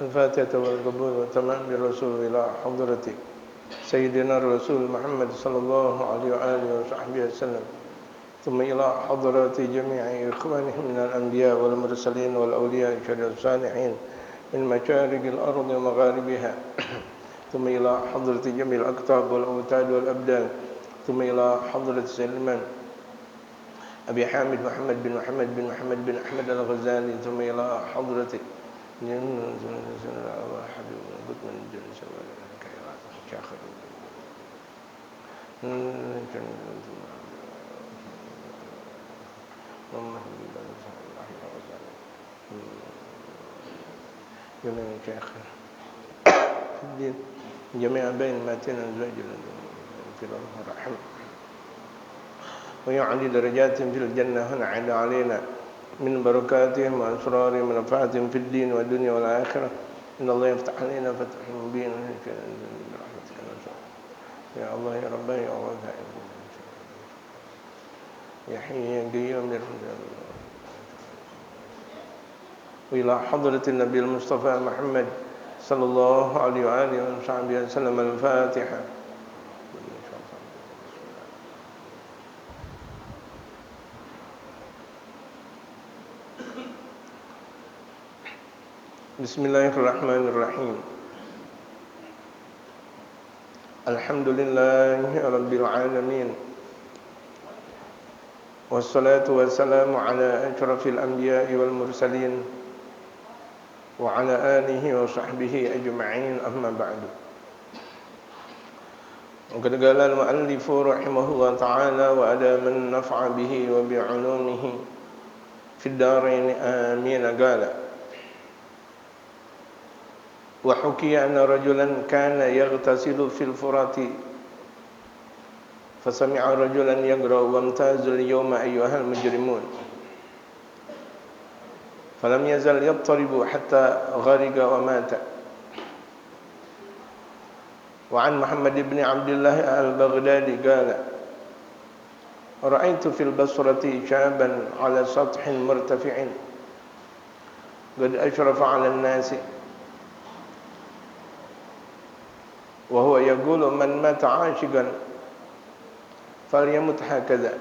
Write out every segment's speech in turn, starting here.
الفاتحة والقبول وتمام بالرسول إلى حضرة سيدنا الرسول محمد صلى الله عليه وآله وصحبه وسلم، ثم إلى حضرات جميع إخوانهم من الأنبياء والمرسلين والأولياء والصالحين من مشارق الأرض ومغاربها، ثم إلى حضرة جميع الأقطاب والأوتاد والأبدان، ثم إلى حضرة سلمان أبي حامد محمد بن محمد بن محمد بن أحمد الغزالي، ثم إلى حضرة جميع بين ماتنا الزوج في الرحم ويعلي درجاتهم في الجنة ونعد علينا من بركاتهم وأسرارهم ونفعاتهم في الدين والدنيا والآخرة. إن الله يفتح علينا فتح مبين برحمتك يا الله يا رب يا الله يا حي يا قيوم وإلى حضرة النبي المصطفى محمد صلى الله عليه وآله وصحبه وسلم. الفاتحة. Bismillahirrahmanirrahim. Alhamdulillahi rabbil alamin. Wassalatu wassalamu ala asyrafil anbiya'i wal mursalin wa ala alihi wa sahbihi ajma'in, amma ba'du. Qad qala al-mu'allif rahimahullah ta'ala wa adaman naf'a bihi wa bi'ulumihi fid darain amin. Qala وحكي أن رجلا كان يغتسل في الفرات فسمع رجلا يقرأ وامتازوا اليوم أيها المجرمون فلم يزل يضطرب حتى غرق ومات. وعن محمد بن عبد الله البغدادي قال رأيت في البصرة شابا على سطح مرتفع قد أشرف على الناس وهو يقول من مات عاشقا فليمت هكذا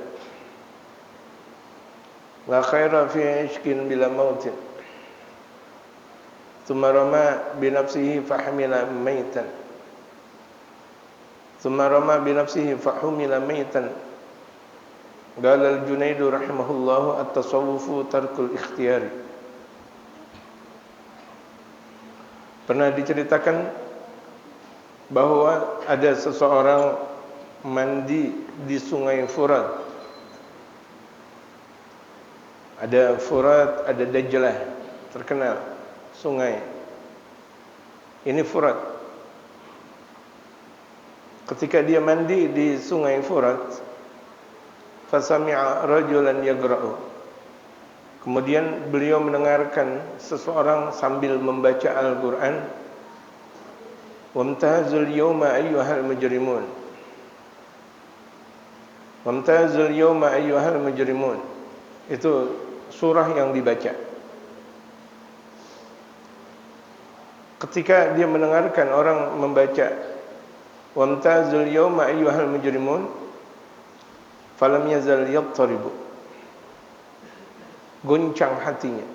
لا خير في عشق بلا موت. ثم رمى بنفسه فحمل ميتا ثم رمى بنفسه فحمل ميتا. قال الجنيد رحمه الله التصوف ترك الاختيار. Pernah diceritakan bahwa ada seseorang mandi di sungai Furat. Ada Furat, ada Dajlah, terkenal sungai. Ini Furat. Ketika dia mandi di sungai Furat, fasami'a rajulan yaqra'u. Kemudian beliau mendengarkan seseorang sambil membaca Al-Qur'an. Wamtazul yawma ayyuhal mujrimun. Wamtazul yawma ayyuhal mujrimun. Itu surah yang dibaca. Ketika dia mendengarkan orang membaca Wamtazul yawma ayyuhal mujrimun, falam yazal yattaribu. Goncang hatinya.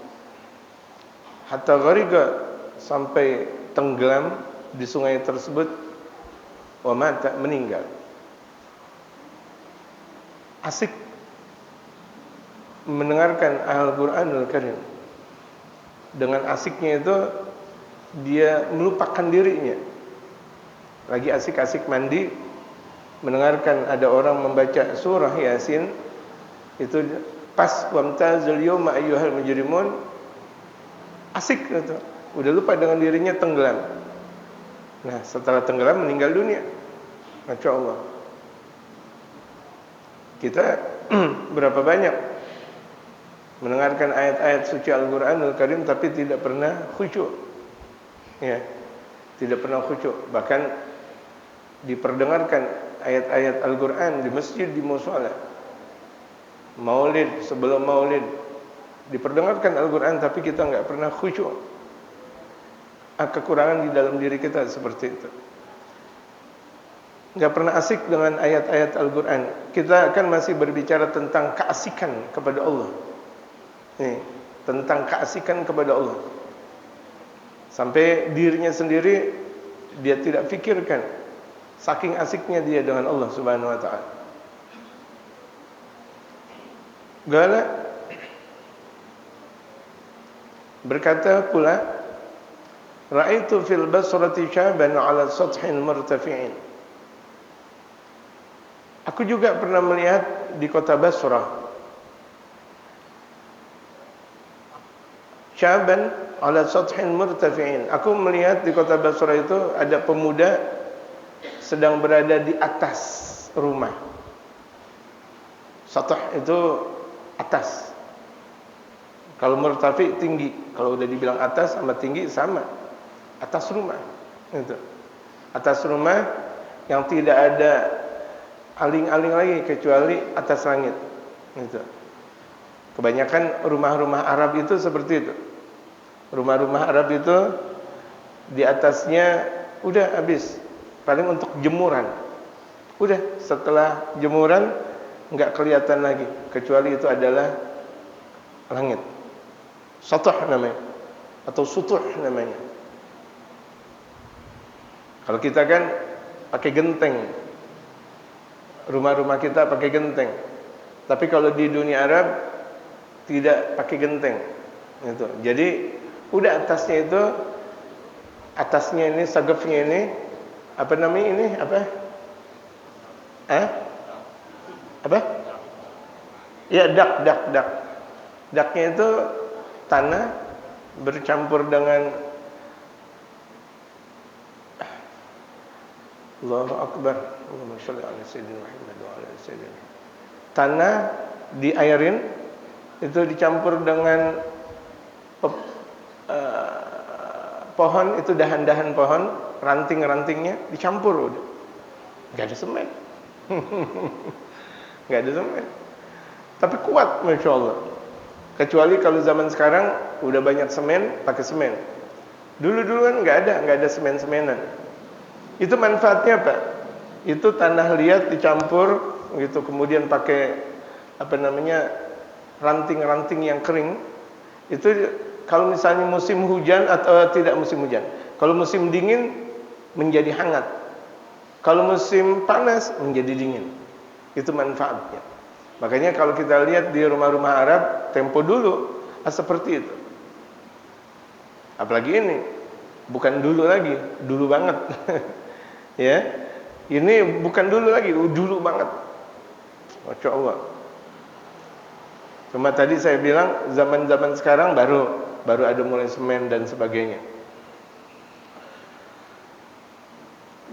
Hatta ghariqa, sampai tenggelam di sungai tersebut, wa mata, meninggal. Asik mendengarkan Al-Qur'anul Karim. Dengan asiknya itu dia melupakan dirinya. Lagi asik-asik mandi, mendengarkan ada orang membaca surah Yasin, itu pas wamtazul yawma ayyuhal mujrimun, asik gitu. Udah lupa dengan dirinya, tenggelam. Nah, setelah tenggelam meninggal dunia. Masya Allah. Kita berapa banyak mendengarkan ayat-ayat suci Al-Qur'anul Karim tapi tidak pernah khusyuk. Ya, tidak pernah khusyuk. Bahkan diperdengarkan ayat-ayat Al-Qur'an di masjid, di mushola. Maulid, sebelum maulid diperdengarkan Al-Qur'an tapi kita enggak pernah khusyuk. kekurangan di dalam diri kita seperti itu. Nggak pernah asik dengan ayat-ayat Al-Quran. Kita kan masih berbicara tentang keasikan kepada Allah. Nih, tentang keasikan kepada Allah. Sampai dirinya sendiri dia tidak fikirkan, saking asiknya dia dengan Allah Subhanahu wa ta'ala. Gala berkata pula, ra'aitu fil basrati syaban 'ala sathin murtafi'in. Aku juga pernah melihat di kota Basrah syaban 'ala sathin murtafi'in. Aku melihat di kota Basrah itu ada pemuda sedang berada di atas rumah. Sath itu atas. Kalau murtafi tinggi, kalau udah dibilang atas sama tinggi sama. Atas rumah. Itu. Atas rumah yang tidak ada aling-aling lagi kecuali atas langit. Itu. Kebanyakan rumah-rumah Arab itu seperti itu. Rumah-rumah Arab itu di atasnya udah habis, paling untuk jemuran. Udah, setelah jemuran enggak kelihatan lagi kecuali itu adalah langit. Sath namanya atau sutuh namanya. Kalau kita kan pakai genteng. Rumah-rumah kita pakai genteng. Tapi kalau di dunia Arab tidak pakai genteng. Gitu. Jadi udah atasnya ini sagafnya ini apa namanya ini apa? Apa? Ya, dak. Daknya itu tanah bercampur dengan Allahu Akbar. Allahumma shalli ala sayyidina Muhammad wa ala sayyidina. Tanah diairin itu dicampur dengan pohon, itu dahan-dahan pohon, ranting-rantingnya dicampur udah. Enggak ada semen. Enggak ada semen. Tapi kuat Masya Allah. Kecuali kalau zaman sekarang udah banyak semen, pakai semen. Dulu-dulu kan enggak ada semen-semenan. Itu manfaatnya apa? Itu tanah liat dicampur gitu, kemudian pakai apa namanya? Ranting-ranting yang kering. Itu kalau misalnya musim hujan atau tidak musim hujan. Kalau musim dingin menjadi hangat. Kalau musim panas menjadi dingin. Itu manfaatnya. Makanya kalau kita lihat di rumah-rumah Arab tempo dulu seperti itu. Apalagi ini bukan dulu lagi, dulu banget. Ya. Ini bukan dulu lagi, dulu banget. Masya Allah. Cuma tadi saya bilang zaman-zaman sekarang baru ada mulai semen dan sebagainya.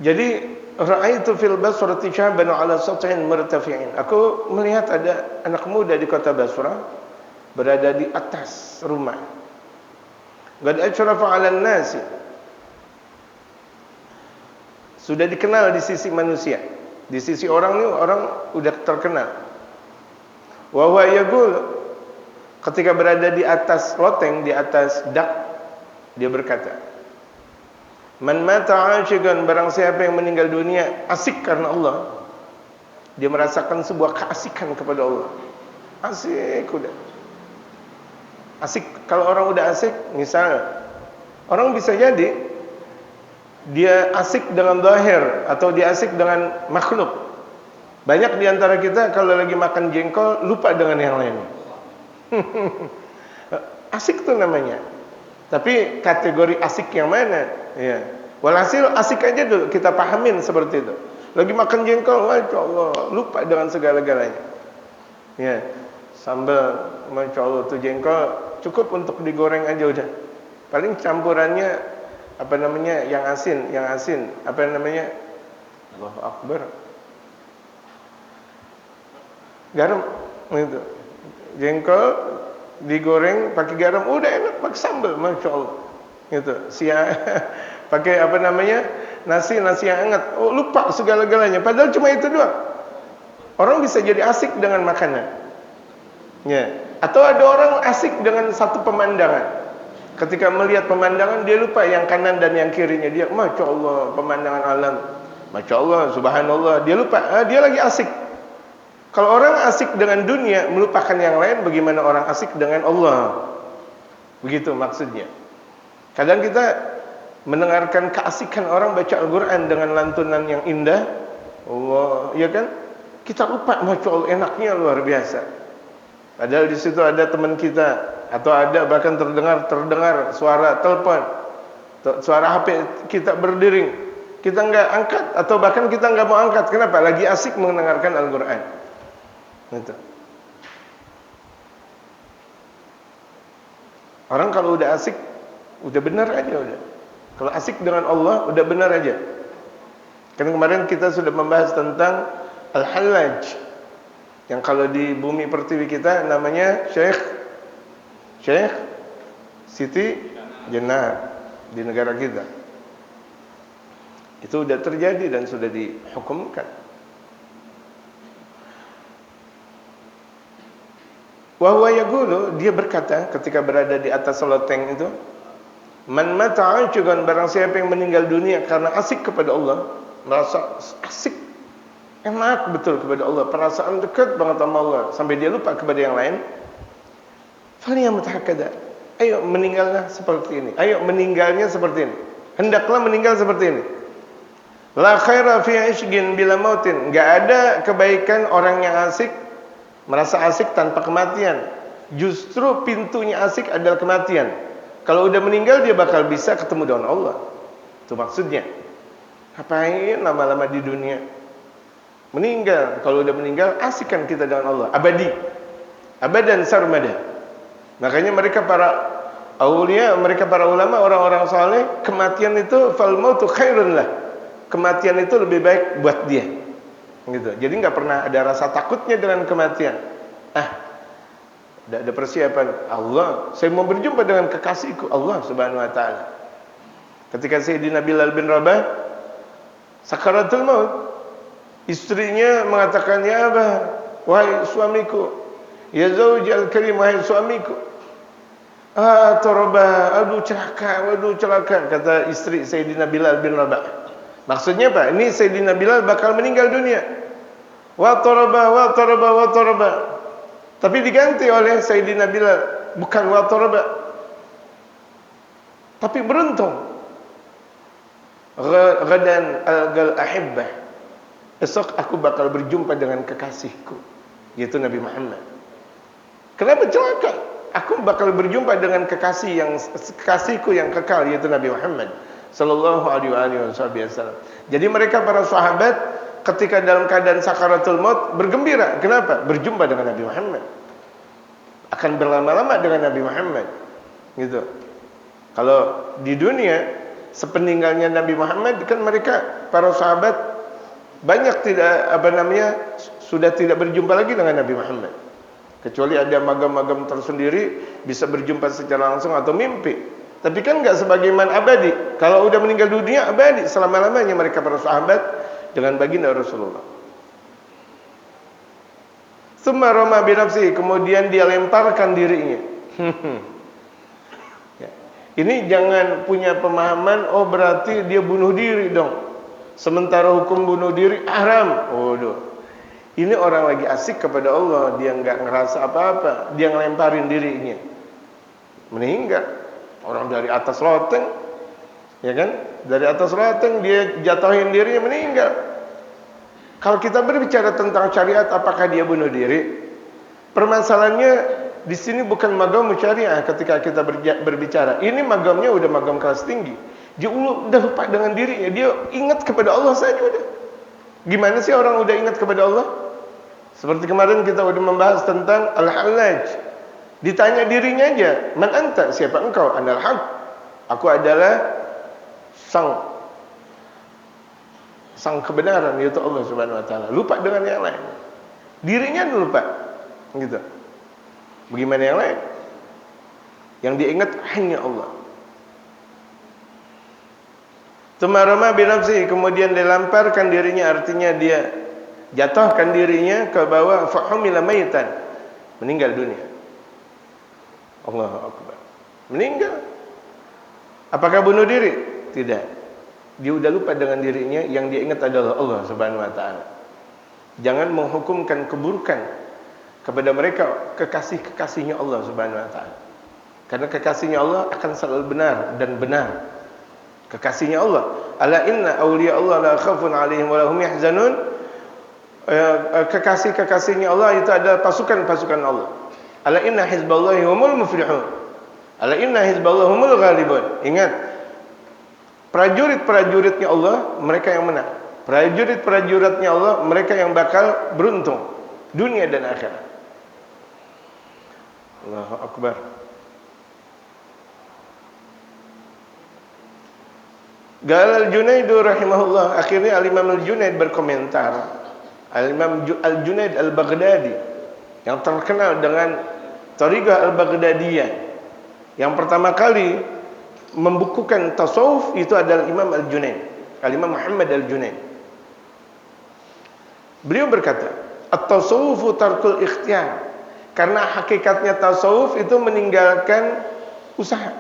Jadi ra'aitu fil Basrati syaban 'ala sathin murtafi'in. Aku melihat ada anak muda di kota Basrah berada di atas rumah. Qad asyrafa 'alan nasi. Sudah dikenal di sisi manusia. Di sisi orang ini orang udah terkenal. Wa huwa yaqul, ketika berada di atas loteng, di atas dak, dia berkata, man mata 'ashiqan, barang siapa yang meninggal dunia asik karena Allah, dia merasakan sebuah keasikan kepada Allah. Asik udah. Asik, kalau orang udah asik, misalnya orang bisa jadi dia asik dengan zahir atau dia asik dengan makhluk. Banyak di antara kita kalau lagi makan jengkol lupa dengan yang lain. Asik tuh namanya. Tapi kategori asik yang mana? Ya. Walhasil asik aja dulu kita pahamin seperti itu. Lagi makan jengkol, Masya Allah, lupa dengan segala-galanya. Ya. Sambal, Masya Allah, tuh jengkol cukup untuk digoreng aja udah. Paling campurannya apa namanya, yang asin, apa namanya, Allahu Akbar, garam itu, jengkol digoreng pakai garam, udah enak, pakai sambal, Masya Allah, gitu. Pakai apa namanya, nasi yang hangat, oh lupa segala-galanya, padahal cuma itu doang. Orang bisa jadi asik dengan makanan, ya. Atau ada orang asik dengan satu pemandangan. Ketika melihat pemandangan, dia lupa yang kanan dan yang kirinya. Dia, Masya Allah, pemandangan alam, Masya Allah, Subhanallah. Dia lupa, dia lagi asik. Kalau orang asik dengan dunia, melupakan yang lain, bagaimana orang asik dengan Allah? Begitu maksudnya. Kadang kita mendengarkan keasikan orang baca Al-Quran dengan lantunan yang indah, Allah, ya kan? Kita lupa, Masya Allah, enaknya luar biasa. Padahal di situ ada teman kita, atau ada bahkan terdengar suara telepon, suara HP kita berdering, kita nggak angkat, atau bahkan kita nggak mau angkat. Kenapa? Lagi asik mendengarkan Al-Quran. Gitu. Orang kalau udah asik, udah benar aja udah. Kalau asik dengan Allah, udah benar aja. Kan kemarin kita sudah membahas tentang Al-Hallaj, yang kalau di bumi pertiwi kita namanya Syekh Siti Jenar di negara kita. Itu sudah terjadi dan sudah dihukumkan. Wa huwa yaqulu, dia berkata ketika berada di atas loteng itu, man mata asyugan, barang siapa yang meninggal dunia karena asik kepada Allah, merasa asik, enak betul kepada Allah, perasaan dekat banget sama Allah sampai dia lupa kepada yang lain. Faliyamut hakada, ayo meninggalnya seperti ini, ayo meninggalnya seperti ini, hendaklah meninggal seperti ini. La khaira fi ishgin bila mautin, enggak ada kebaikan orang yang asik, merasa asik tanpa kematian. Justru pintunya asik adalah kematian. Kalau udah meninggal dia bakal bisa ketemu dengan Allah. Itu maksudnya. Ngapain lama-lama di dunia? Meninggal, kalau udah meninggal asikkan kita dengan Allah, abadi, abadan sarmada. Makanya mereka para aulia, mereka para ulama, orang-orang saleh, kematian itu fal mautu khairun lah. Kematian itu lebih baik buat dia. Gitu. Jadi enggak pernah ada rasa takutnya dengan kematian. Ada persiapan. Allah, saya mau berjumpa dengan kekasihku Allah Subhanahu wa taala. Ketika Sayyidina Bilal bin Rabah sakaratul maut, istrinya mengatakan, "Ya Abah, wahai suamiku, ya zauji al-karim, wahai suamiku." Torobah, aduh celaka, kata istri Sayyidina Bilal bin Rabah. Maksudnya apa? Ini Sayyidina Bilal bakal meninggal dunia. Wa torobah. Tapi diganti oleh Sayyidina Bilal, bukan wa torobah, tapi beruntung. Ghadan al-gal ahibbah, esok aku bakal berjumpa dengan kekasihku, yaitu Nabi Muhammad. Kenapa celaka? Aku bakal berjumpa dengan kekasihku yang kekal, yaitu Nabi Muhammad sallallahu alaihi wasallam. Jadi mereka para sahabat ketika dalam keadaan sakaratul maut bergembira. Kenapa? Berjumpa dengan Nabi Muhammad. Akan berlama-lama dengan Nabi Muhammad. Gitu. Kalau di dunia sepeninggalnya Nabi Muhammad kan mereka para sahabat banyak sudah tidak berjumpa lagi dengan Nabi Muhammad. Kecuali ada magam-magam tersendiri bisa berjumpa secara langsung atau mimpi. Tapi kan enggak sebagaimana abadi. Kalau udah meninggal dunia abadi selama-lamanya mereka para sahabat dengan baginda Rasulullah. Tsumma rama bi nafsihi, kemudian dia lemparkan dirinya. Ya. Ini jangan punya pemahaman, oh berarti dia bunuh diri dong. Sementara hukum bunuh diri haram. Waduh. Ini orang lagi asik kepada Allah, dia enggak ngerasa apa-apa, dia ngelemparin dirinya. Meninggal. Orang dari atas loteng, ya kan? Dari atas loteng dia jatuhin dirinya, meninggal. Kalau kita berbicara tentang syariat, apakah dia bunuh diri? Permasalahannya di sini bukan magam syariah ketika kita berbicara. Ini magamnya udah magam kelas tinggi. Dia udah lupa dengan dirinya, dia ingat kepada Allah saja udah. Gimana sih orang udah ingat kepada Allah? Seperti kemarin kita udah membahas tentang Al-Hallaj. Ditanya dirinya aja, "Man anta?" Siapa engkau? "Anal haq." Aku adalah sang kebenaran, yaitu Allah Subhanahu wa taala. Lupa dengan yang lain. Dirinya lupa. Gitu. Bagaimana yang lain? Yang diingat hanya Allah. Tumarama binafsi, kemudian dilamparkan dirinya, artinya dia jatuhkan dirinya ke bawah, fahumila maitan, meninggal dunia. Allahu akbar. Meninggal Apakah bunuh diri? Tidak. Dia udah lupa dengan dirinya, yang dia ingat adalah Allah Subhanahu wa taala. Jangan menghukumkan keburukan kepada mereka kekasih-kekasihnya Allah Subhanahu wa taala. Karena kekasihnya Allah akan selalu benar dan benar. Kekasihnya Allah. Ala inna awliya Allah la khaufun 'alaihim wa la hum yahzanun. Kekasih-kekasihnya Allah itu adalah pasukan-pasukan Allah. Ala inna hizballahi humul muflihun. Ala inna hizballahi humul ghalibun. Ingat, prajurit-prajuritnya Allah, mereka yang menang. Prajurit-prajuritnya Allah, mereka yang bakal beruntung dunia dan akhirat. Allahu akbar. Qala Al-Junaid rahimahullah, akhirnya Al-Imam Al-Junaid berkomentar. Al-Imam Al-Junaid Al-Baghdadi yang terkenal dengan Thariqah Al-Baghdadiyah, yang pertama kali membukukan tasawuf itu adalah Imam Al-Junaid, Al-Imam Muhammad Al-Junaid. Beliau berkata, "At-tasawufu tarkul ikhtiyar." Karena hakikatnya tasawuf itu meninggalkan usaha.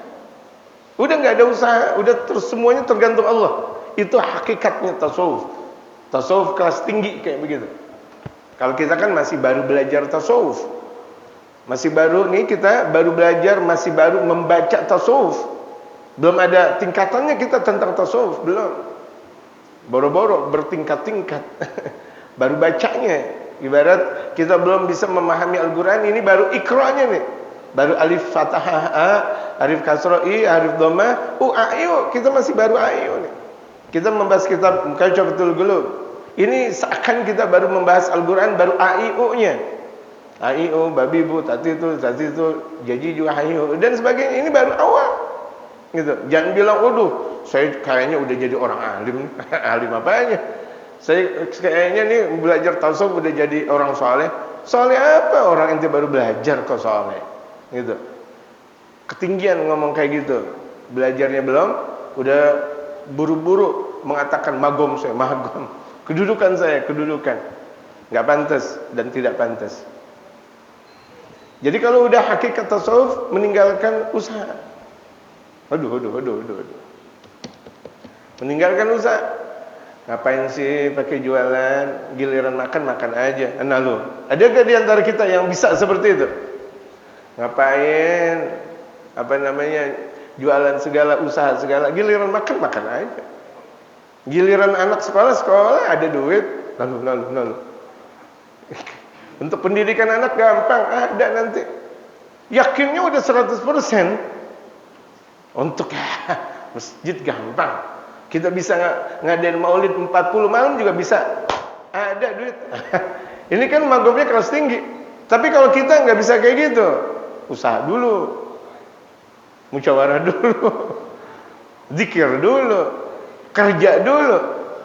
Udah nggak ada usaha, udah terus semuanya tergantung Allah. Itu hakikatnya tasawuf. Tasawuf kelas tinggi kayak begitu. Kalau kita kan masih baru belajar tasawuf. Masih baru nih, kita baru belajar, masih baru membaca tasawuf. Belum ada tingkatannya kita tentang tasawuf, belum. Boro-boro bertingkat-tingkat. Baru bacanya. Ibarat kita belum bisa memahami Al-Quran, ini baru ikra'nya nih. Baru alif fathah a, alif kasrah i, alif dhamma u, a, i, u. Kita masih baru a, i, u nih. Kita membahas kitab Kashfatul Ghulub. Ini seakan kita baru membahas Al-Quran, baru a, i, u-nya. A, i, u, babi, bu, tati itu, jaji juga, hayu, dan sebagainya. Ini baru awal. Gitu. Jangan bilang, "Waduh, saya kayaknya udah jadi orang alim." Alim apanya? Saya kayaknya nih belajar tasawuf udah jadi orang soleh. Soleh apa? Orang ente baru belajar kok soleh. Gitu. Ketinggian ngomong kayak gitu. Belajarnya belum, udah buru-buru mengatakan magom saya, magom. Kedudukan saya, kedudukan. Nggak pantas dan tidak pantas. Jadi kalau udah hakikat tasawuf, meninggalkan usaha. Aduh. Meninggalkan usaha. Ngapain sih pakai jualan, giliran makan aja. Nah lu, ada gak di antara kita yang bisa seperti itu? Ngapain jualan segala, usaha segala, giliran makan aja. Giliran anak sekolah ada duit, lalu. Untuk pendidikan anak gampang, ada nanti. Yakinnya udah 100%. Untuk masjid gampang. Kita bisa ngadain maulid 40 malam juga bisa. Ada duit. Ini kan magomnya kelas tinggi. Tapi kalau kita nggak bisa kayak gitu, usaha dulu, musyawarah dulu, zikir dulu, kerja dulu,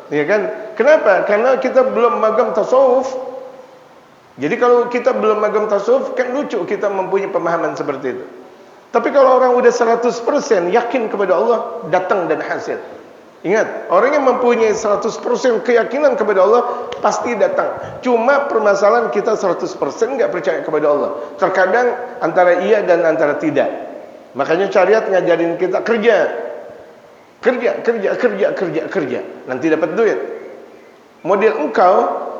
ya kan? Kenapa? Karena kita belum magam tasawuf. Jadi kalau kita belum magam tasawuf, kan lucu kita mempunyai pemahaman seperti itu. Tapi kalau orang udah 100% yakin kepada Allah, datang dan hasil. Ingat, orang yang mempunyai 100% keyakinan kepada Allah pasti datang. Cuma permasalahan kita 100% nggak percaya kepada Allah. Terkadang antara iya dan antara tidak. Makanya syariat ngajarin kita kerja. Nanti dapat duit. Model engkau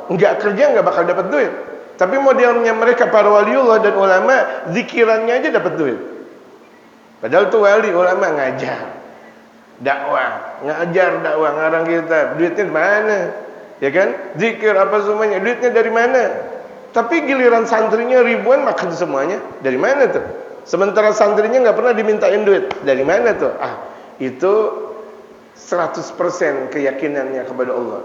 nggak kerja nggak bakal dapat duit. Tapi modelnya mereka para waliullah dan ulama, zikirannya aja dapat duit. Padahal tuh wali ulama ngajar. Ngajar dakwah ngarang kitab, duitnya di mana? Ya kan? Zikir apa semuanya, duitnya dari mana? Tapi giliran santrinya ribuan makan semuanya, dari mana tuh? Sementara santrinya nggak pernah dimintain duit, dari mana tuh? Itu 100% keyakinannya kepada Allah.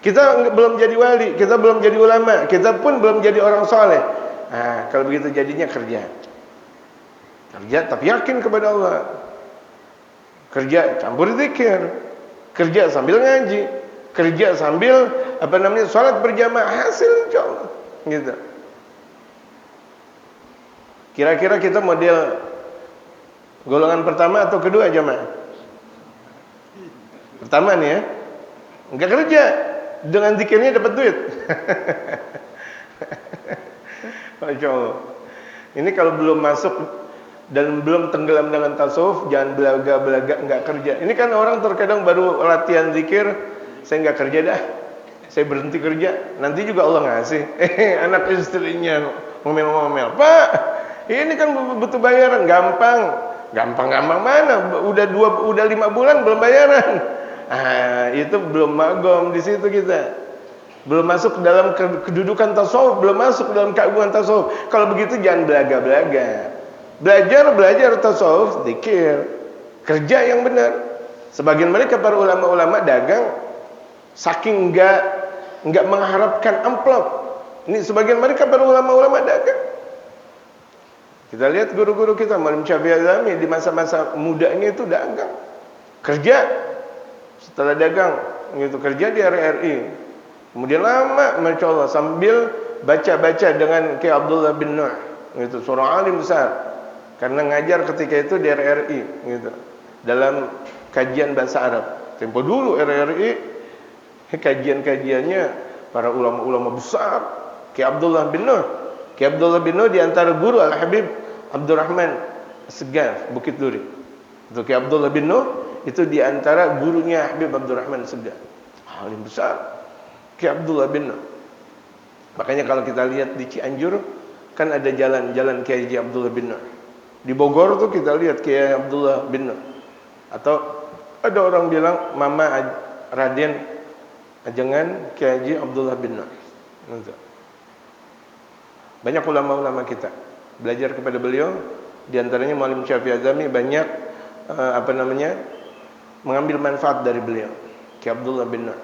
Kita belum jadi wali, kita belum jadi ulama, kita pun belum jadi orang soleh. Kalau begitu jadinya kerja tapi yakin kepada Allah. Kerja campur zikir, kerja sambil ngaji, kerja sambil salat berjamaah, hasil insyaallah. Gitu. Kira-kira kita model golongan pertama atau kedua jamaah? Pertama nih ya. Enggak kerja, dengan zikirnya dapat duit. Masya Allah. Ini kalau belum masuk dan belum tenggelam dengan tasawuf, jangan belaga-belaga nggak kerja. Ini kan orang terkadang baru latihan zikir, saya nggak kerja dah, saya berhenti kerja, nanti juga Allah ngasih. Anak istrinya ngomel-ngomel, Pak, ini kan butuh bayaran, gampang mana? Udah 5 bulan belum bayaran. Itu belum magom di situ kita. Belum masuk dalam kedudukan tasawuf, belum masuk dalam keagungan tasawuf. Kalau begitu jangan belaga-belaga. Belajar tasawuf, zikir, kerja yang benar. Sebagian mereka para ulama-ulama dagang saking enggak mengharapkan amplop. Ini sebagian mereka para ulama-ulama dagang. Kita lihat guru-guru kita, Malim Syafi'i Al-Zami di masa-masa mudanya itu dagang. Kerja setelah dagang gitu, kerja di RRI. Kemudian lama Masya Allah sambil baca-baca dengan Kiai Abdullah bin Nuh gitu, seorang alim besar. Karena ngajar ketika itu di RRI gitu, dalam kajian bahasa Arab. Tempo dulu RRI kajian-kajiannya para ulama-ulama besar. Kiai Abdullah bin Nuh. Kiai Abdullah bin Nuh di antara guru Al-Habib Abdurrahman Segar Bukit Duri. Itu Kiai Abdullah bin Nuh itu di antara gurunya Habib Abdurrahman Segar. Alim besar Kiai Abdullah bin Nuh. Makanya kalau kita lihat di Cianjur kan ada jalan Kiai Abdullah bin Nuh. Di Bogor tuh kita lihat Kiai Abdullah bin Nuh. Atau ada orang bilang Mama Raden Ajengan Kiai Abdullah bin Nuh. Banyak ulama-ulama kita belajar kepada beliau, di antaranya Malim Syafi'i Al-Zami banyak mengambil manfaat dari beliau, Kiai Abdullah bin Nuh.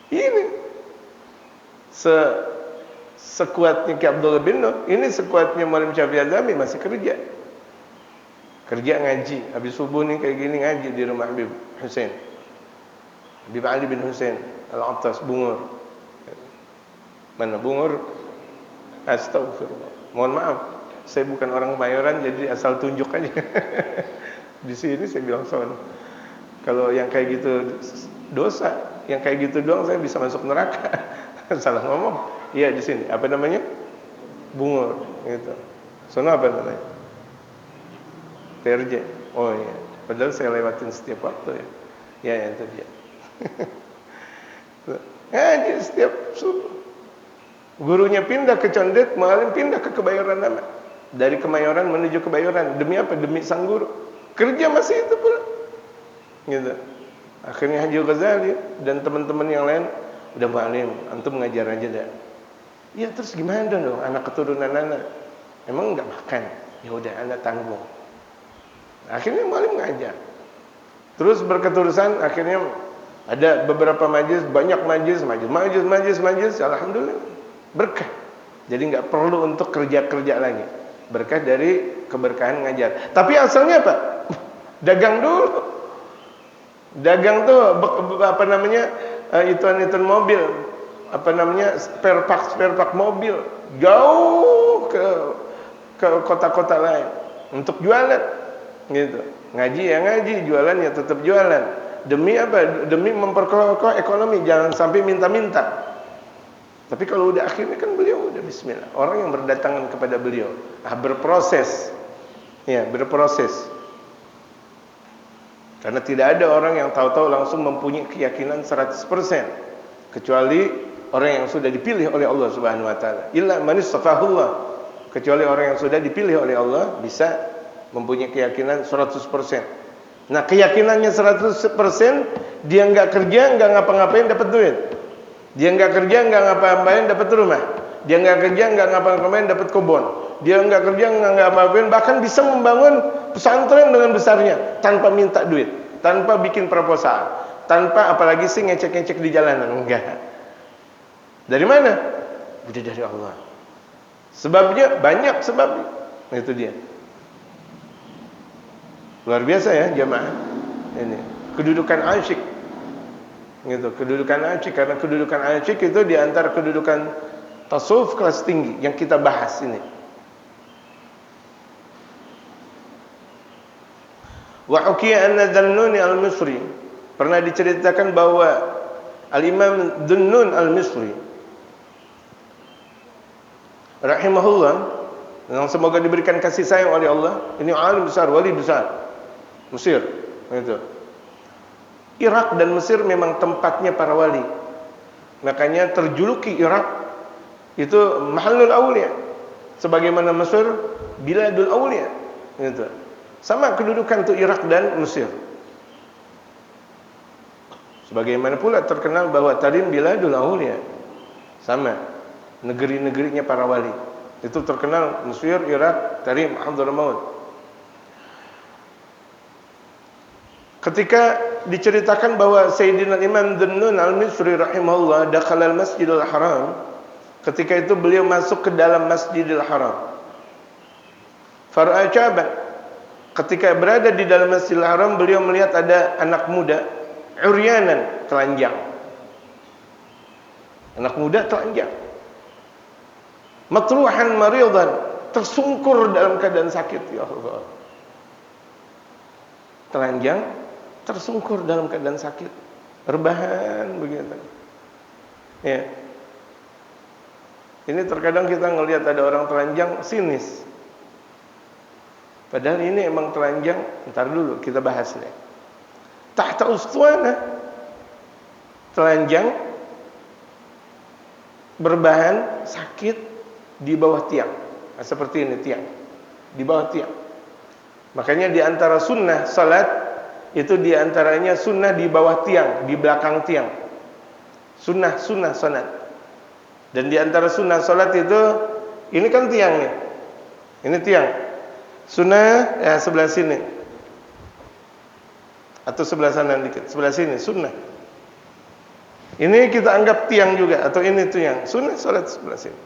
Ini sekuatnya Kiai Abdullah bin Nuh, ini sekuatnya Malim Syafi'i Al-Zami masih kerja ngaji. Habis subuh nih kayak gini ngaji di rumah Habib Hussein, Habib Ali bin Hussein Al-Attas Bungur. Mana Bungur? Astagfirullah. Mohon maaf, saya bukan orang Kemayoran jadi asal tunjuk aja. Di sini saya bilang sono. Kalau yang kayak gitu dosa, yang kayak gitu doang saya bisa masuk neraka. Salah ngomong. Iya di sini. Apa namanya? Bungur gitu. Sono apa namanya? TRJ. Oh iya. Padahal saya lewatin setiap waktu ya. Ya itu dia. Ngaji setiap subuh. Gurunya pindah ke Condet, Malim pindah ke Kebayoran Lama. Dari Kemayoran menuju Kebayoran. Demi apa? Demi sang guru. Kerja masih itu pula. Gitu. Akhirnya Haji Ghazali dan teman-teman yang lain, udah Malim, antum ngajar aja dah. Ya terus gimana dong anak keturunan anak? Emang enggak makan? Ya udah anak tanggung. Akhirnya Malim ngajar. Terus berketerusan akhirnya ada beberapa majlis, banyak majlis, alhamdulillah berkah. Jadi enggak perlu untuk kerja-kerja lagi. Berkah dari keberkahan ngajar. Tapi asalnya apa? Dagang dulu. Dagang tuh ituan mobil, spare part mobil, jauh ke kota-kota lain untuk jualan gitu. Ngaji ya ngaji, jualan ya tetap jualan. Demi apa? Demi memperkokoh ekonomi, jangan sampai minta-minta. Tapi kalau udah akhirnya kan beliau udah bismillah. Orang yang berdatangan kepada beliau berproses. Ya, berproses. Karena tidak ada orang yang tahu-tahu langsung mempunyai keyakinan 100%, kecuali orang yang sudah dipilih oleh Allah Subhanahu wa taala. Illa man istafahullah. Kecuali orang yang sudah dipilih oleh Allah bisa mempunyai keyakinan 100%. Nah, keyakinannya 100%, dia enggak kerja, enggak ngapa-ngapain dapat duit. Dia enggak kerja, enggak ngapa-ngapain dapat rumah. Dia enggak kerja, enggak ngapa-ngapain dapat kebun. Dia enggak kerja, enggak ngapa-ngapain, bahkan bisa membangun pesantren dengan besarnya tanpa minta duit, tanpa bikin proposal, tanpa apalagi sih ngecek-ngecek di jalanan, enggak. Dari mana? Udah dari Allah. Sebabnya banyak sebabnya. Itu dia. Luar biasa ya jamaah. Ini kedudukan asyik. Gitu, kedudukan asyik, karena kedudukan asyik itu di antara kedudukan tasawuf kelas tinggi yang kita bahas ini. Wa hukiya anna Dhunnun al-Misri, pernah diceritakan bahwa Al-Imam Dhunnun al-Misri rahimahullah, yang semoga diberikan kasih sayang oleh Allah. Ini alim besar, wali besar Mesir. Gitu. Irak dan Mesir memang tempatnya para wali. Makanya terjuluki Irak itu Mahallul Aulia, sebagaimana Mesir Biladul Aulia. Gitu. Sama kedudukan tuh Irak dan Mesir. Sebagaimana pula terkenal bahwa Tarim Biladul Aulia, sama negeri-negerinya para wali. Itu terkenal Mesir, Irak, Tarim, Hadramaut. Ketika diceritakan bahwa Sayyidina Imam Dhunnun al-Misri rahimahullah dakhala al-Masjidil Haram, ketika itu beliau masuk ke dalam Masjidil Haram. Fara'a syaban. Ketika berada di dalam Masjidil Haram, beliau melihat ada anak muda uryanan, telanjang. Anak muda telanjang. Matruhan maridan, tersungkur dalam keadaan sakit, ya Allah. Telanjang, tersungkur dalam keadaan sakit, rebahan begitu. Ya. Ini terkadang kita ngelihat ada orang telanjang sinis. Padahal ini emang telanjang, ntar dulu kita bahas nih. Tahta ustuana, telanjang, berbahan, sakit di bawah tiang. Nah, seperti ini tiang, di bawah tiang. Makanya di antara sunnah salat itu di antaranya sunnah di bawah tiang, di belakang tiang. Sunnah salat. Dan di antara sunnah salat itu, ini kan tiang nih. Ini tiang. Sunnah ya sebelah sini. Atau sebelah sana dikit, sebelah sini sunnah. Ini kita anggap tiang juga, atau ini tiang. Sunnah salat sebelah sini.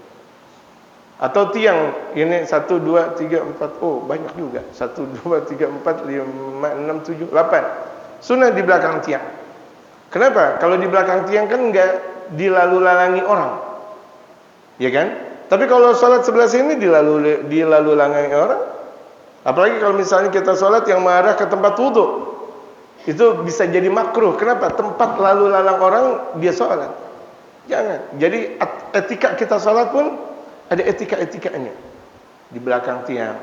Atau tiang ini 1, 2, 3, 4. Oh banyak juga, 1, 2, 3, 4, 5, 6, 7, 8. Sunnah di belakang tiang. Kenapa? Kalau di belakang tiang kan enggak dilalu-lalangi orang, ya kan? Tapi kalau sholat sebelah sini dilalu-lalangi orang. Apalagi kalau misalnya kita sholat yang mengarah ke tempat wudhu, itu bisa jadi makruh. Kenapa? Tempat lalu lalang orang dia sholat. Jangan. Jadi etika kita sholat pun ada etika-etikanya. Di belakang tiang.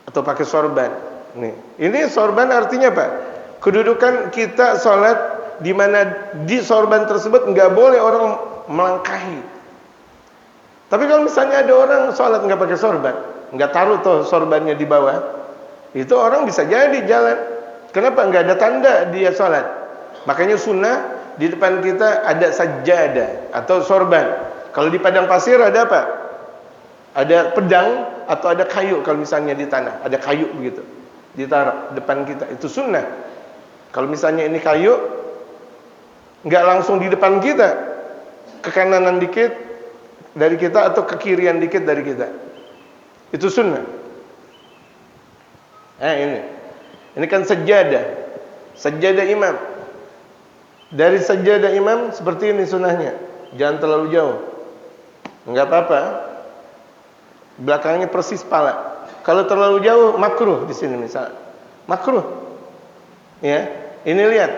Atau pakai sorban. Nih. Ini sorban artinya apa? Kedudukan kita sholat di mana di sorban tersebut nggak boleh orang melangkahi. Tapi kalau misalnya ada orang sholat nggak pakai sorban, nggak taruh tuh sorbannya di bawah, itu orang bisa jadi jalan. Kenapa? Nggak ada tanda dia sholat. Makanya sunnah di depan kita ada sajjadah atau sorban. Kalau di padang pasir ada apa? Ada pedang atau ada kayu. Kalau misalnya di tanah ada kayu begitu, ditaruh depan kita. Itu sunnah. Kalau misalnya ini kayu, nggak langsung di depan kita, ke kananan dikit dari kita atau ke kirian dikit dari kita. Itu sunnah. Ini kan sajjadah. Sajjadah imam. Dari sajjadah imam seperti ini sunnahnya. Jangan terlalu jauh. Enggak apa-apa. Belakangnya persis pala. Kalau terlalu jauh makruh di sini misalnya. Makruh. Ya. Ini lihat.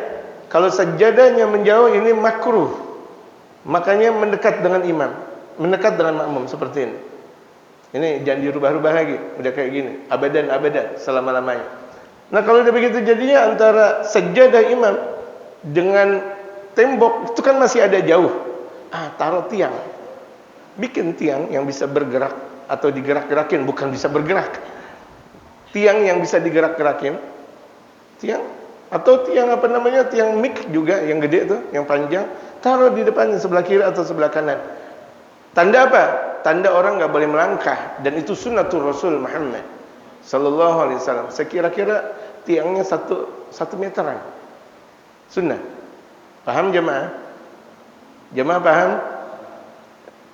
Kalau sajjadahnya menjauh ini makruh. Makanya mendekat dengan imam. Mendekat dengan makmum seperti ini. Ini jangan dirubah-rubah lagi. Udah kayak gini. Abadan selama-lamanya. Nah kalau udah begitu jadinya antara sajjadah imam dengan tembok itu kan masih ada jauh. Taruh tiang. Bikin tiang yang bisa bergerak atau digerak-gerakin, bukan bisa bergerak. Tiang yang bisa digerak-gerakin. Tiang atau tiang apa namanya? Tiang mik juga yang gede tuh, yang panjang. Taruh di depannya sebelah kiri atau sebelah kanan. Tanda apa? Tanda orang nggak boleh melangkah, dan itu sunnatul Rasul Muhammad sallallahu alaihi wasallam. Sekira-kira tiangnya satu meteran. Sunnah. Paham jemaah? Jemaah paham?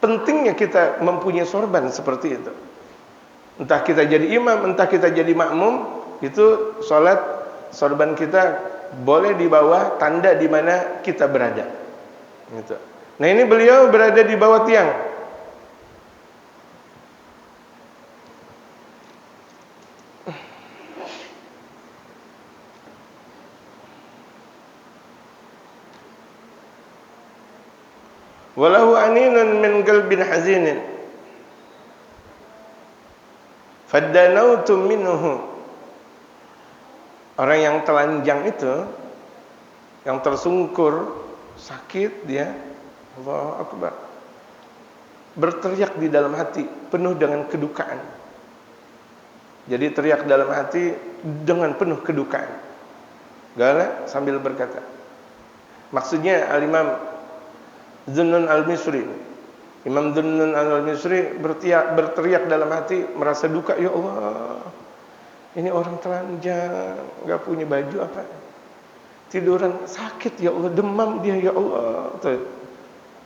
Pentingnya kita mempunyai sorban seperti itu. Entah kita jadi imam, entah kita jadi makmum, itu sholat sorban kita boleh di bawah tanda di mana kita berada. Gitu. Nah ini beliau berada di bawah tiang. Walahu aninun min qalbin hazinin. Fadanautu minhu. Orang yang telanjang itu, yang tersungkur, sakit dia, Allahu Akbar, berteriak di dalam hati penuh dengan kedukaan. Jadi teriak dalam hati dengan penuh kedukaan. Gala sambil berkata. Maksudnya Al-Imam Dhunnun Al-Misri. Imam Dhunnun Al-Misri berteriak dalam hati, merasa duka, ya Allah, ini orang telanjang, enggak punya baju apa, tiduran sakit, ya Allah, demam dia, ya Allah.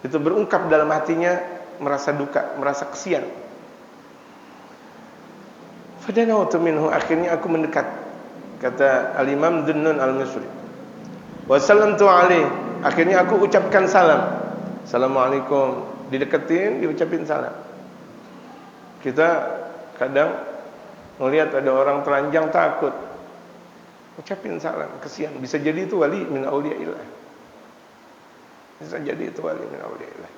Itu berungkap dalam hatinya, merasa duka, merasa kesian. Fadanautu minhu, akhirnya aku mendekat, kata Al-Imam Dhunnun Al-Misri. Wa sallamtu alaihi, akhirnya aku ucapkan salam. Assalamualaikum, dideketin, diucapin salam. Kita kadang melihat ada orang telanjang takut, ucapin salam, kesian. Bisa jadi itu wali min auliyaillah. Bisa jadi itu wali min auliyaillah.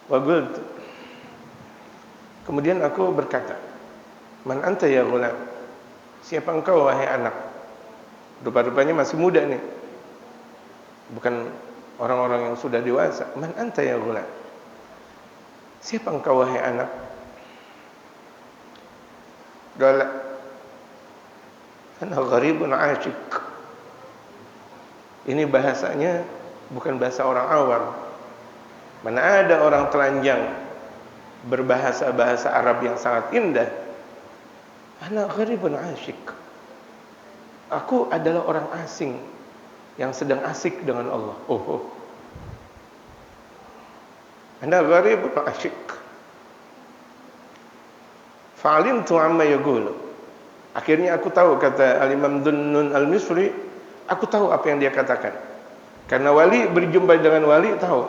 Wa qultu, kemudian aku berkata, man anta ya ghulam, siapa engkau wahai anak? Rupa-rupanya masih muda nih, bukan orang-orang yang sudah dewasa. Man anta ya ghulam, siapa engkau wahai anak? Qala ana gharibun asyik. Ini bahasanya bukan bahasa orang awam. Mana ada orang telanjang berbahasa-bahasa Arab yang sangat indah. Ana gharibun asyik. Aku adalah orang asing yang sedang asik dengan Allah. Ana gharibun asyik. Fa'alimtu amma yaqulu. Akhirnya aku tahu, kata Al-Imam Dhunnun Al-Misri, aku tahu apa yang dia katakan. Karena wali berjumpa dengan wali tahu.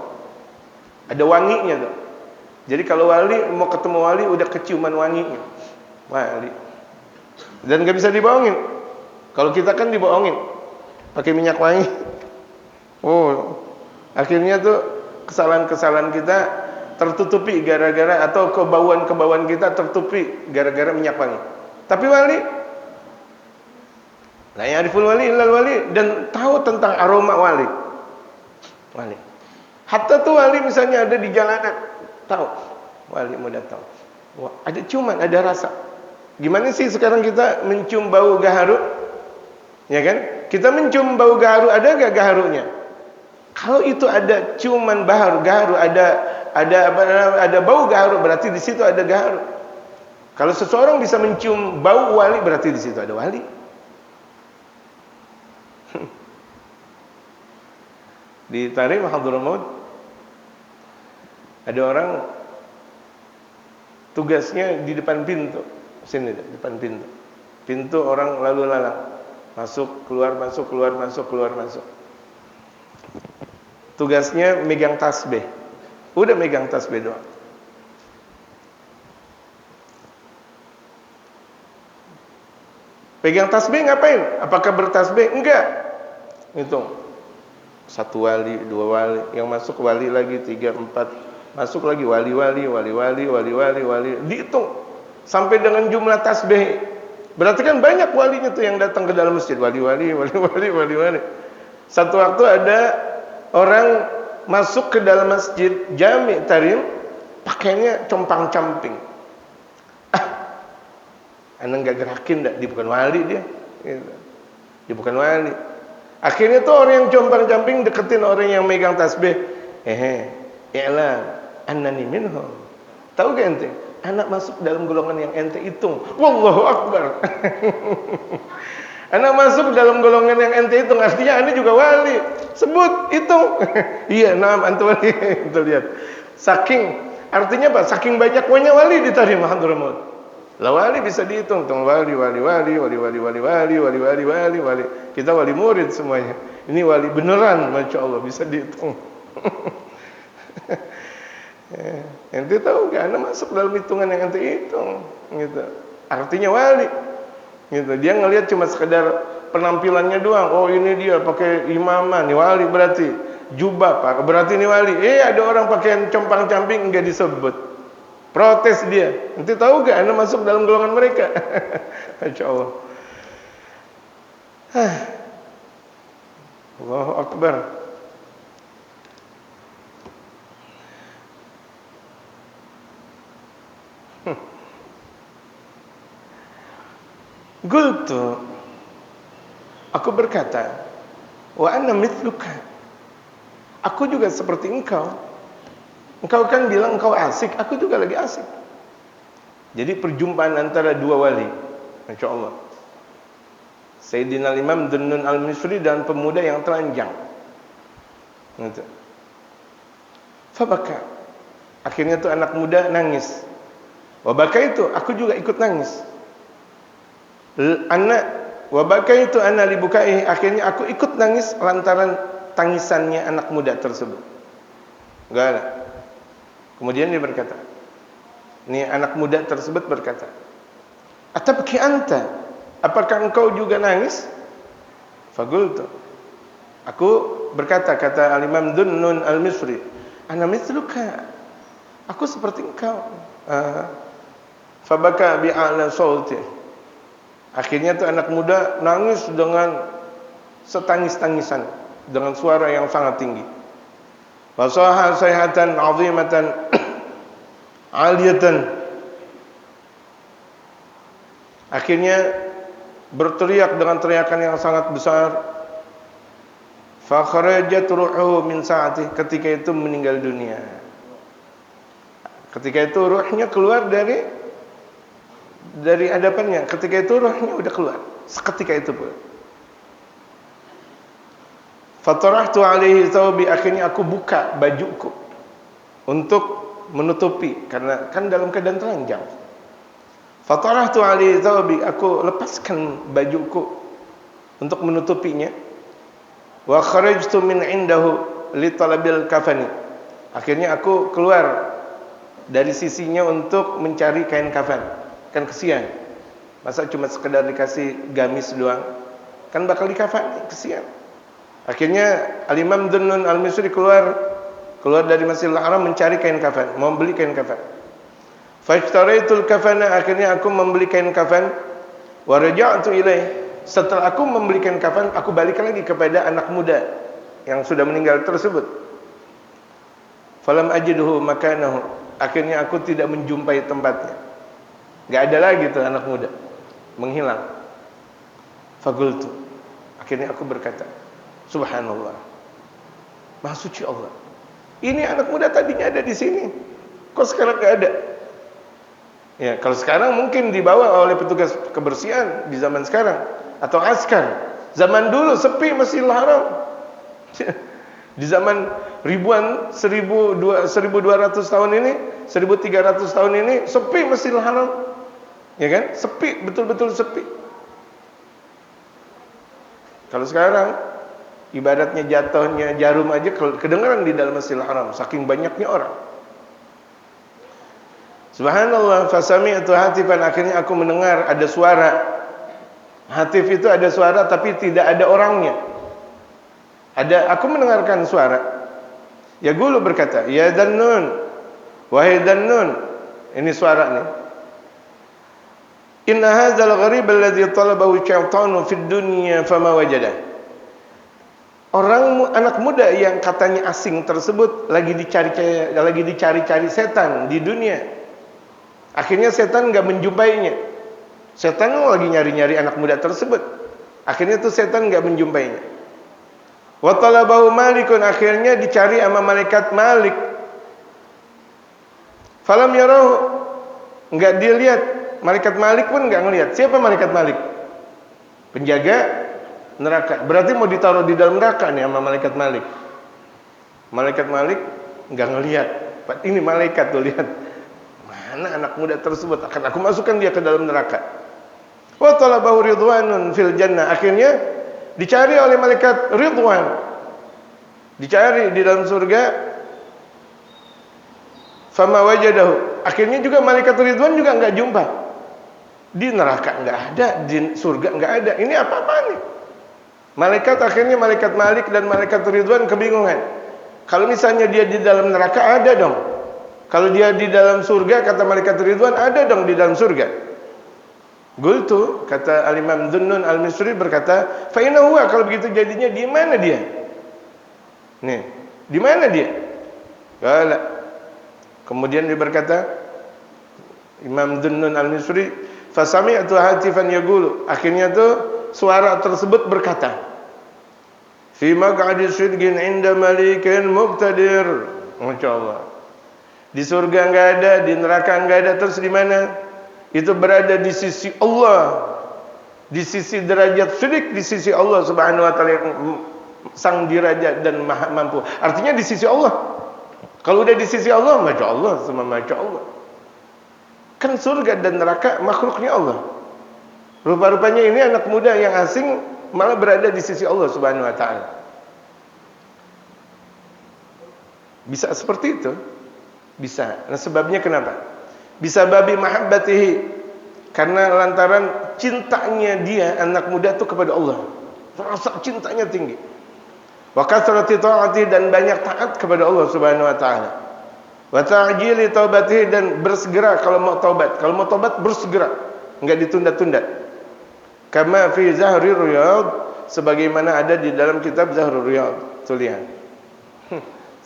Ada wanginya tuh. Jadi kalau wali mau ketemu wali udah keciuman wanginya. Wali. Dan enggak bisa dibohongin. Kalau kita kan dibohongin. Pakai minyak wangi. Akhirnya tuh kesalahan-kesalahan kita tertutupi gara-gara, atau kebauan-kebauan kita tertutupi gara-gara minyak wangi. Tapi wali, la ya'riful wali illal wali, dan tahu tentang aroma wali. Wali. Hatta tuh wali misalnya ada di jalanan, tahu. Wali mau datang. Wah, ada ciuman, ada rasa. Gimana sih sekarang kita mencium bau gaharu? Ya kan? Kita mencium bau gaharu, ada enggak gaharunya? Kalau itu ada ciuman gaharu, ada bau gaharu, berarti di situ ada gaharu. Kalau seseorang bisa mencium bau wali, berarti di situ ada wali. Di Tarim Hadramaut ada orang tugasnya di depan pintu. Sini, depan pintu. Pintu orang lalu lalang. Masuk, keluar, masuk, keluar, masuk, keluar, masuk. Tugasnya megang tasbih. Udah megang tasbih doang. Pegang tasbih ngapain? Apakah bertasbih? Enggak. Hitung. 1 wali, 2 wali, yang masuk wali lagi 3, 4, masuk lagi wali. Dihitung sampai dengan jumlah tasbih. Berarti kan banyak walinya tuh yang datang ke dalam masjid. Wali. Satu waktu ada orang masuk ke dalam masjid Jami' Tarim, pakainya compang-camping. Anda enggak gerakin dah, dia bukan wali dia. Gitu. Dia bukan wali. Akhirnya tuh orang yang compang-camping deketin orang yang megang tasbih. I'lam annani minhum. Tahu gak ente? Anak masuk dalam golongan yang ente hitung. Wallahu akbar. Anak masuk dalam golongan yang ente hitung, artinya anda juga wali. Sebut, hitung. Iya, naam antu wali. Itu lihat. Saking, artinya apa? Saking banyaknya wali di Tarim Hadramaut. Lah wali bisa dihitung, wali. Kita wali murid semuanya. Ini wali beneran, masya Allah, bisa dihitung. Ente tahu gak? Anda masuk dalam hitungan yang ente hitung, gitu. Artinya wali, gitu. Dia ngelihat cuma sekedar penampilannya doang. Oh ini dia pakai imamah, nih wali berarti. Jubah, pak, berarti ini wali. Ada orang pakai compang-camping enggak disebut. Protes dia. Nanti tahu gak Anda masuk dalam golongan mereka? Masya Allah. Allahu Akbar. Qultu, aku berkata, wa ana mithluka, aku juga seperti engkau. Engkau kan bilang engkau asik, aku juga lagi asik. Jadi perjumpaan antara dua wali, Masya Allah. Sayyidina Imam Dhunnun al-Misri dan pemuda yang telanjang. Gitu. Fabaka, akhirnya tuh anak muda nangis. Wabaka itu, aku juga ikut nangis. Anak wabaka itu anak libukai, akhirnya aku ikut nangis lantaran tangisannya anak muda tersebut. Enggak ada. Kemudian dia berkata, ini anak muda tersebut berkata, atabki anta, apakah engkau juga nangis? Fagultu, aku berkata, kata al-Imam Dhunnun al-Misri, ana mithluka, aku seperti engkau. Fabaka bi'ala sauti, akhirnya tuh anak muda nangis dengan setangis-tangisan, dengan suara yang sangat tinggi. Wasaha sayhatan 'azimatan 'aliyatan, akhirnya berteriak dengan teriakan yang sangat besar. Fa kharajat ruhuhu min sa'ati, ketika itu meninggal dunia. Ketika itu ruhnya keluar dari hadapannya. Ketika itu ruhnya udah keluar. Seketika itu pun. Fatarahtu alaihi thawbi, akhirnya aku buka bajuku untuk menutupi, karena kan dalam keadaan telanjang. Fatarahtu alaihi thawbi, aku lepaskan bajuku untuk menutupinya. Wa kharajtu min indahu li talabil kafani, akhirnya aku keluar dari sisinya untuk mencari kain kafan. Kan kesian, masa cuma sekedar dikasih gamis doang, kan bakal dikafani, kesian. Akhirnya al-Imam Dhunnun al-Misri keluar dari Masjidil Haram mencari kain kafan, mau beli kain kafan. Fashtaraitul kafana, akhirnya aku membeli kain kafan. Wa raja'tu ilaih, setelah aku membeli kain kafan, aku balik lagi kepada anak muda yang sudah meninggal tersebut. Falam ajidhu makanahu, akhirnya aku tidak menjumpai tempatnya. Enggak ada lagi tuh anak muda, menghilang. Faqultu, akhirnya aku berkata, subhanallah, maha suci Allah. Ini anak muda tadinya ada di sini, kok sekarang enggak ada? Ya, kalau sekarang mungkin dibawa oleh petugas kebersihan di zaman sekarang atau askar. Zaman dulu sepi Masjidil Haram. Di zaman ribuan 1200 tahun ini, 1300 tahun ini sepi Masjidil Haram. Ya kan? Sepi, betul-betul sepi. Kalau sekarang ibaratnya jatuhnya jarum aja kedengaran di dalam Masjidil Haram, saking banyaknya orang. Subhanallah, fasami'tu hatifan, akhirnya aku mendengar ada suara. Hatif itu ada suara tapi tidak ada orangnya. Aku mendengarkan suara. Ya gulu berkata, ya Dhunnun, wahai Dhunnun, ini suara nih. Inna hadzal gharib alladhi talabahu syaitanu fid dunya fama wajadah. Anak muda yang katanya asing tersebut lagi dicari-cari setan di dunia. Akhirnya setan enggak menjumpainya. Setan lagi nyari-nyari anak muda tersebut. Akhirnya tuh setan enggak menjumpainya. Wa talabahu malikun, akhirnya dicari sama malaikat Malik. Falam yarahu, enggak dilihat. Malaikat Malik pun enggak ngelihat. Siapa malaikat Malik? Penjaga neraka. Berarti mau ditaruh di dalam neraka nih sama malaikat Malik. Malaikat Malik enggak ngelihat. Ini malaikat tuh, lihat. Mana anak muda tersebut, akan aku masukkan dia ke dalam neraka. Wa talabahu ridwanun fil jannah, akhirnya dicari oleh malaikat Ridwan. Dicari di dalam surga. Fama wajadahu, akhirnya juga malaikat Ridwan juga enggak jumpa. Di neraka enggak ada, di surga enggak ada. Ini apa-apaan nih? Akhirnya malaikat Malik dan malaikat Ridwan kebingungan. Kalau misalnya dia di dalam neraka ada dong. Kalau dia di dalam surga, kata malaikat Ridwan, ada dong di dalam surga. Gultu, kata Al-Imam Dhunnun Al-Misri berkata, fa inna huwa, kalau begitu jadinya di mana dia? Nih, di mana dia? Kala. Kemudian dia berkata, Imam Dhunnun Al-Misri, fa sami'tu hatifan yaqulu. Akhirnya tuh suara tersebut berkata, fi maq'adi sidqin 'inda malikin muqtadir. Masyaallah. Di surga enggak ada, di neraka enggak ada, terus di mana? Itu berada di sisi Allah. Di sisi derajat sidq, di sisi Allah Subhanahu wa taala yang sang dirajat dan maha mampu. Artinya di sisi Allah. Kalau udah di sisi Allah, masya Allah, semua masya Allah. Kan surga dan neraka makhluknya Allah. Rupa-rupanya ini anak muda yang asing malah berada di sisi Allah Subhanahu wa taala. Bisa seperti itu? Bisa. Nah, sebabnya kenapa? Bisa babi mahabbatihi, karena lantaran cintanya dia anak muda itu kepada Allah. Rasa cintanya tinggi. Wa kathrati ta'ati, dan banyak taat kepada Allah Subhanahu wa taala. Wa ta'jili taubatihi, dan bersegera kalau mau taubat. Kalau mau taubat bersegera, enggak ditunda-tunda. Kama fi Zahri Riyad, sebagaimana ada di dalam kitab Zahrul Riyad. Tuh lihat.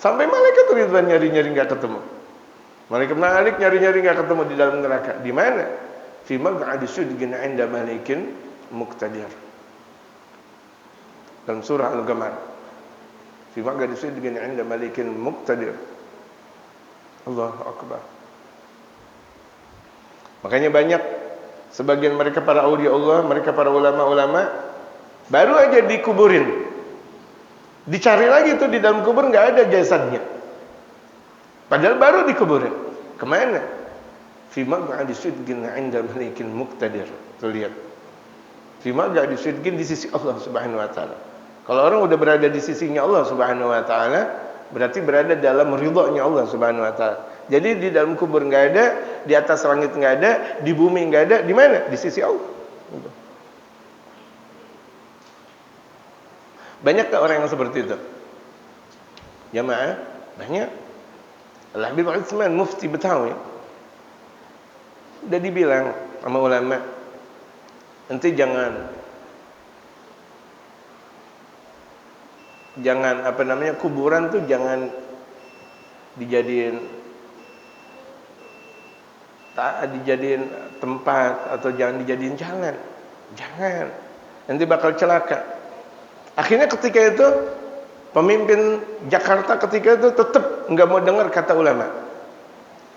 Sampai malaikat Ridwan nyari-nyari enggak ketemu. Malaikat Malik nyari-nyari enggak ketemu di dalam neraka. Di mana? Fi maq'adi sidqin 'inda malikin muqtadir. Dalam surah Al-Qamar. Fi maq'adi sidqin 'inda malikin muqtadir. Allahu akbar. Makanya banyak sebagian mereka para aulia Allah, mereka para ulama-ulama baru aja dikuburin. Dicari lagi tuh di dalam kubur enggak ada jasadnya. Padahal baru dikuburin. Kemana? Fi maq'adi sidqin 'inda malikin muqtadir. Tuh lihat. Fi maq'adi sidqin, di sisi Allah Subhanahu wa taala. Kalau orang udah berada di sisinya Allah Subhanahu wa taala, berarti berada dalam ridha-Nya Allah Subhanahu wa taala. Jadi di dalam kubur enggak ada, di atas langit enggak ada, di bumi enggak ada, di mana? Di sisi Allah. Banyak tak orang yang seperti itu? Jamaah, banyak. Al-Habib Utsman Mufti Betawi udah dibilang sama ulama, nanti jangan apa namanya, kuburan tuh jangan dijadiin tempat atau jangan dijadiin jalan. Jangan. Nanti bakal celaka. Akhirnya ketika itu pemimpin Jakarta ketika itu tetap enggak mau dengar kata ulama.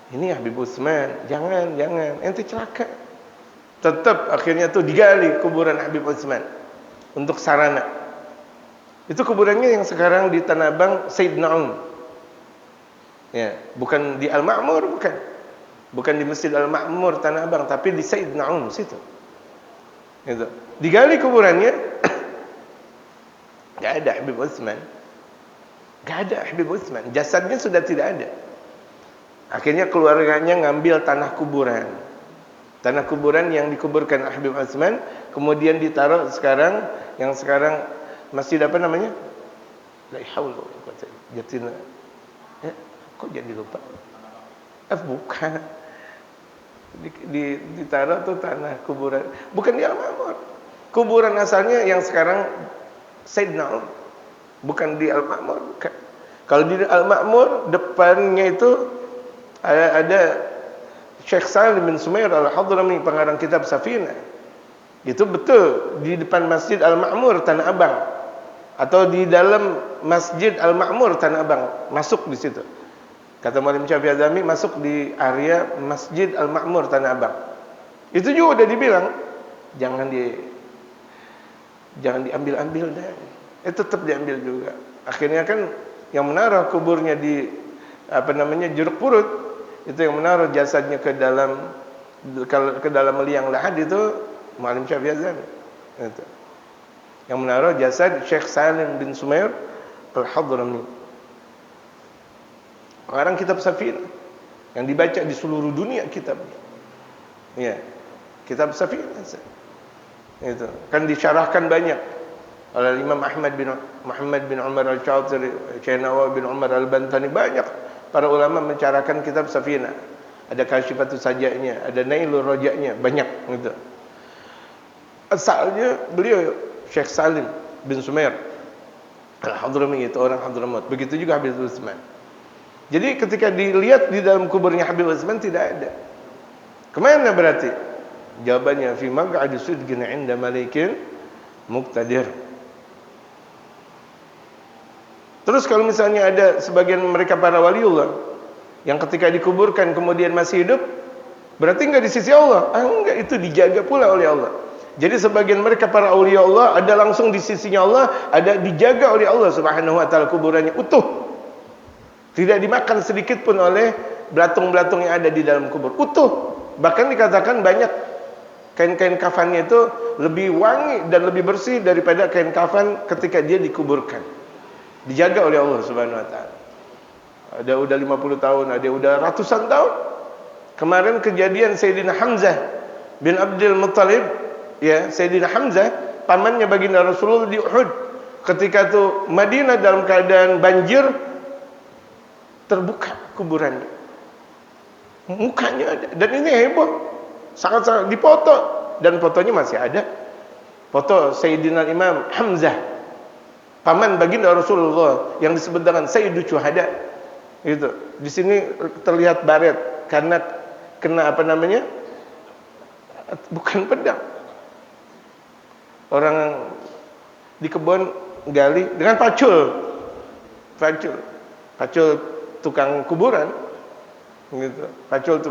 Ini Habib Utsman, jangan, ente celaka. Tetap akhirnya tuh digali kuburan Habib Utsman untuk sarana. Itu kuburannya yang sekarang di Tanah Abang Said Naum. Ya, bukan di Al-Ma'mur, bukan. Bukan di Masjid Al-Ma'mur Tanah Abang, tapi di Said Naum situ. Gitu. Digali kuburannya, enggak ada Habib Utsman. Enggak ada Habib Utsman, jasadnya sudah tidak ada. Akhirnya keluarganya ngambil tanah kuburan. Tanah kuburan yang dikuburkan Habib Utsman kemudian ditaruh sekarang, yang sekarang masjid apa namanya? La haula wala quwwata Jatina. Kok jadi lupa? Bukan. Ditaruh tuh tanah kuburan. Bukan di Al-Ma'mur. Kuburan asalnya yang sekarang Sayyidina Umar. Bukan di Al-Ma'mur, bukan. Kalau di Al-Ma'mur depannya itu ada Syekh Salim bin Sumair Al-Hadrami, pengarang kitab Safinah. Itu betul di depan Masjid Al-Ma'mur Tanah Abang, atau di dalam Masjid Al-Ma'mur Tanah Abang, masuk di situ. Kata Muallim Syafi'i Azami, masuk di area Masjid Al-Ma'mur Tanah Abang. Itu juga udah dibilang jangan diambil-ambil deh. Tetap diambil juga. Akhirnya kan yang menaruh kuburnya di Jeruk Purut, itu yang menaruh jasadnya ke dalam liang lahat itu Muallim Syafi'i Azami. Itu. Yang menaruh jasad Syekh Salim bin Sumair Al-Hadrami. Pengarang kitab Safinah yang dibaca di seluruh dunia kitabnya. Ya. Kitab Safinah. Itu kan disyarahkan banyak oleh Imam Ahmad bin Muhammad bin Umar Al-Shatiri, Syekh Nawawi bin Umar Al-Bantani, banyak para ulama mencarakan kitab Safinah. Ada Kasyifatus Saja'nya, ada Nailur Raja'nya, banyak gitu. Asalnya beliau Syekh Salim bin Sumair Al-Hadrami, itu orang Hadramaut. Begitu juga Habib Utsman. Jadi ketika dilihat di dalam kuburnya Habib Utsman tidak ada. Kemana berarti? Jawabannya fi maq'adi sidqin 'inda malikin muqtadir. Terus kalau misalnya ada sebagian mereka para waliullah yang ketika dikuburkan kemudian masih hidup, berarti enggak di sisi Allah. Enggak, itu dijaga pula oleh Allah. Jadi sebagian mereka para aulia Allah ada langsung di sisinya Allah, ada dijaga oleh Allah Subhanahu wa taala kuburannya utuh. Tidak dimakan sedikit pun oleh belatung-belatung yang ada di dalam kubur. Utuh. Bahkan dikatakan banyak kain-kain kafannya itu lebih wangi dan lebih bersih daripada kain kafan ketika dia dikuburkan. Dijaga oleh Allah Subhanahu wa taala. Ada udah 50 tahun, ada udah ratusan tahun. Kemarin kejadian Sayyidina Hamzah bin Abdul Muttalib, ya, Sayyidina Hamzah pamannya baginda Rasulullah di Uhud. Ketika itu Madinah dalam keadaan banjir, terbuka kuburannya. Mukanya ada, dan ini heboh. Sangat-sangat dipoto, dan fotonya masih ada. Foto Sayyidina Imam Hamzah, paman baginda Rasulullah yang disebut dengan Sayyidul Syuhada. Itu. Di sini terlihat baret karena kena apa namanya? Bukan pedang. Orang di kebun gali dengan pacul. Pacul tukang kuburan gitu. Pacul